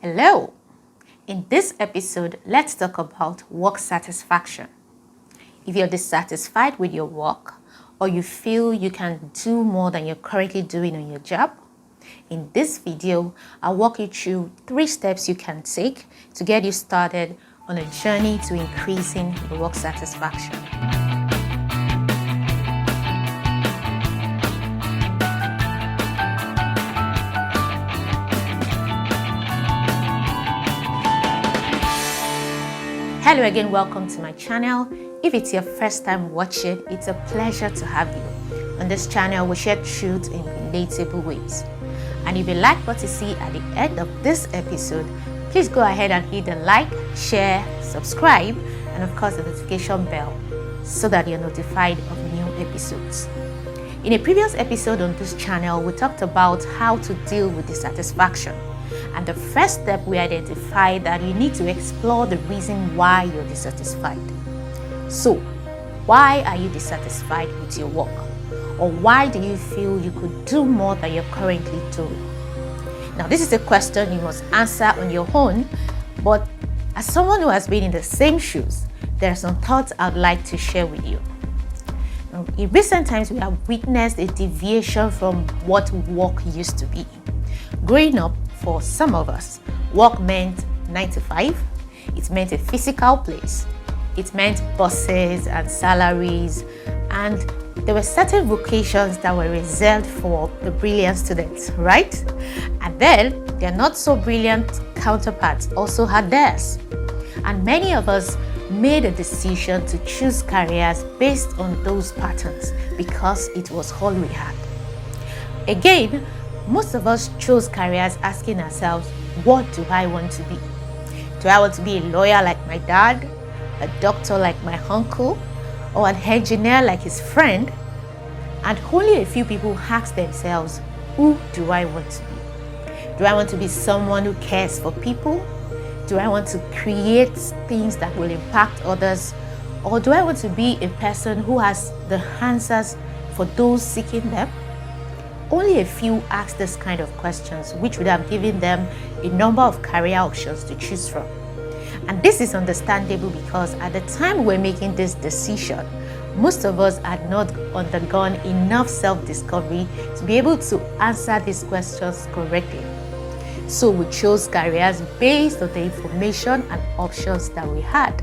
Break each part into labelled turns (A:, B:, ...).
A: Hello! In this episode, let's talk about work satisfaction. If you're dissatisfied with your work or you feel you can do more than you're currently doing on your job, in this video, I'll walk you through 3 steps you can take to get you started on a journey to increasing your work satisfaction. Hello again, welcome to my channel. If it's your first time watching, it's a pleasure to have you. On this channel, we share truth in relatable ways. And if you like what you see at the end of this episode, please go ahead and hit the like, share, subscribe, and of course the notification bell so that you're notified of new episodes. In a previous episode on this channel, we talked about how to deal with dissatisfaction. And the first step, we identified that you need to explore the reason why you're dissatisfied. So, why are you dissatisfied with your work? Or why do you feel you could do more than you're currently doing? Now, this is a question you must answer on your own, but as someone who has been in the same shoes, there are some thoughts I'd like to share with you. Now, in recent times, we have witnessed a deviation from what work used to be. Growing up, for some of us, work meant 9 to 5. It meant a physical place. It meant bosses and salaries. And there were certain vocations that were reserved for the brilliant students, right? And then their not so brilliant counterparts also had theirs. And many of us made a decision to choose careers based on those patterns because it was all we had. Again, most of us chose careers asking ourselves, what do I want to be? Do I want to be a lawyer like my dad, a doctor like my uncle, or an engineer like his friend? And only a few people ask themselves, who do I want to be? Do I want to be someone who cares for people? Do I want to create things that will impact others? Or do I want to be a person who has the answers for those seeking them? Only a few asked this kind of questions, which would have given them a number of career options to choose from. And this is understandable because at the time we're making this decision, most of us had not undergone enough self-discovery to be able to answer these questions correctly. So we chose careers based on the information and options that we had.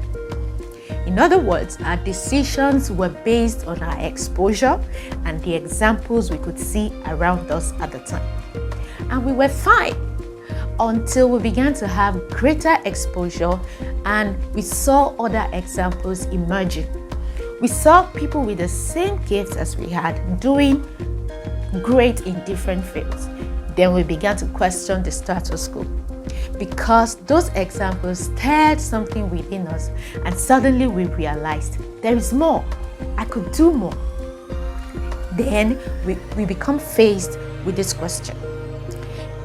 A: In other words, our decisions were based on our exposure and the examples we could see around us at the time. And we were fine until we began to have greater exposure and we saw other examples emerging. We saw people with the same gifts as we had doing great in different fields. Then we began to question the status quo, because those examples stirred something within us and suddenly we realized there is more. I could do more. Then we become faced with this question.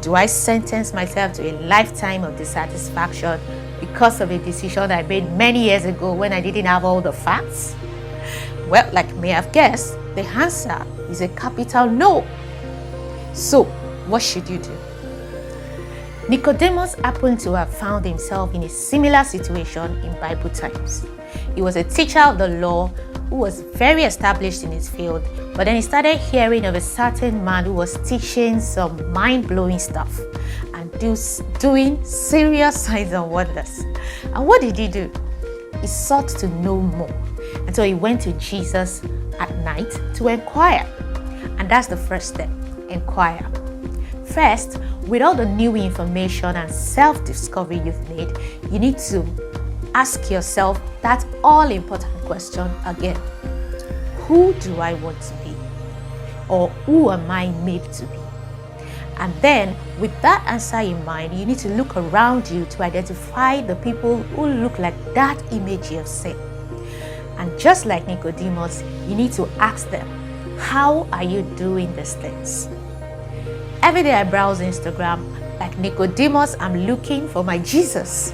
A: Do I sentence myself to a lifetime of dissatisfaction because of a decision I made many years ago when I didn't have all the facts? Well, like you may have guessed, the answer is a capital no. So, what should you do? Nicodemus happened to have found himself in a similar situation in Bible times. He was a teacher of the law who was very established in his field, but then he started hearing of a certain man who was teaching some mind-blowing stuff and doing serious signs and wonders. And what did he do? He sought to know more. And so he went to Jesus at night to inquire. And that's the first step, inquire. First, with all the new information and self-discovery you've made, you need to ask yourself that all-important question again. Who do I want to be? Or who am I made to be? And then, with that answer in mind, you need to look around you to identify the people who look like that image you have seen. And just like Nicodemus, you need to ask them, how are you doing these things? Every day I browse Instagram, like Nicodemus, I'm looking for my Jesus.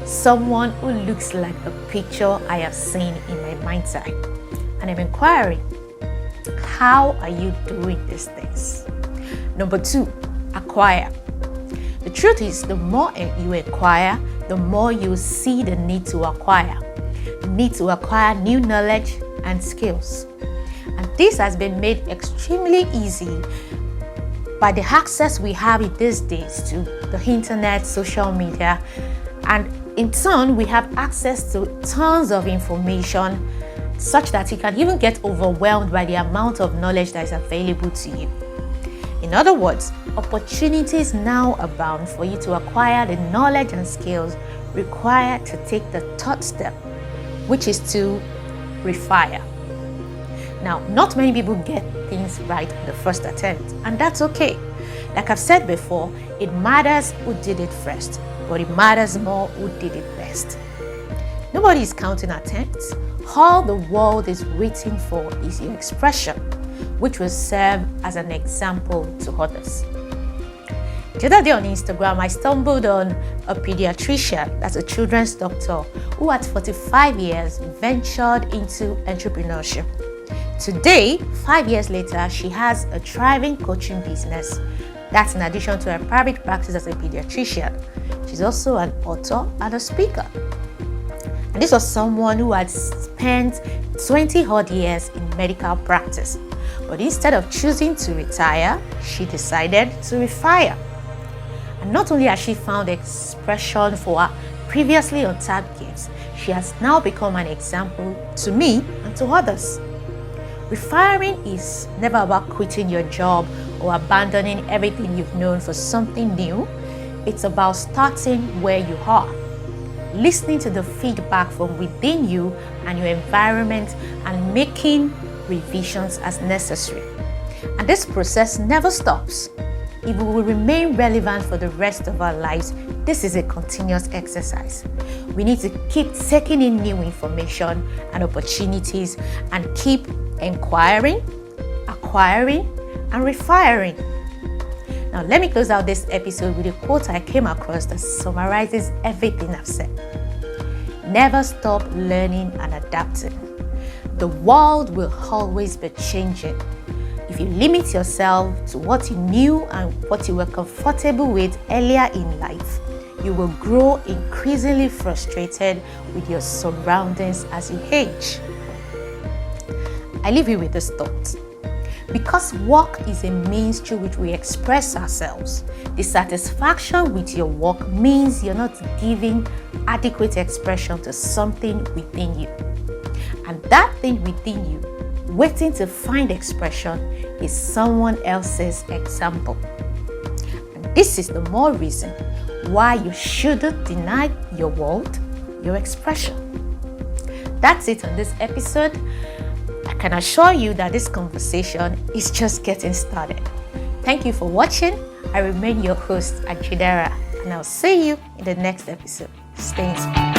A: Someone who looks like the picture I have seen in my mind's eye. And I'm inquiring, how are you doing these things? Number 2, acquire. The The truth is, the more you acquire, the more you see the need to acquire. The need to acquire new knowledge and skills. And this has been made extremely easy by the access we have in these days to the internet, social media, and in turn, we have access to tons of information such that you can even get overwhelmed by the amount of knowledge that is available to you. In other words, opportunities now abound for you to acquire the knowledge and skills required to take the third step, which is to refire. Now, not many people get things right on the first attempt, and that's okay. Like I've said before, it matters who did it first, but it matters more who did it best. Nobody is counting attempts. All the world is waiting for is your expression, which will serve as an example to others. The other day on Instagram, I stumbled on a pediatrician, that's a children's doctor, who at 45 years ventured into entrepreneurship. Today, 5 years later, she has a thriving coaching business. That's in addition to her private practice as a pediatrician. She's also an author and a speaker. And this was someone who had spent 20 odd years in medical practice. But instead of choosing to retire, she decided to refire. And not only has she found expression for her previously untapped gifts, she has now become an example to me and to others. Refiring is never about quitting your job or abandoning everything you've known for something new. It's about starting where you are, listening to the feedback from within you and your environment and making revisions as necessary. And this process never stops. If we will remain relevant for the rest of our lives, this is a continuous exercise. We need to keep taking in new information and opportunities and keep inquiring, acquiring, and refiring. Now, let me close out this episode with a quote I came across that summarizes everything I've said. Never stop learning and adapting. The world will always be changing. If you limit yourself to what you knew and what you were comfortable with earlier in life, you will grow increasingly frustrated with your surroundings as you age. I leave you with this thought. Because work is a means through which we express ourselves, dissatisfaction with your work means you're not giving adequate expression to something within you. And that thing within you, waiting to find expression, is someone else's example. And this is the more reason why you shouldn't deny your world your expression. That's it on this episode. I can assure you that this conversation is just getting started. Thank you for watching. I remain your host, Ajidara, and I'll see you in the next episode. Stay inspired.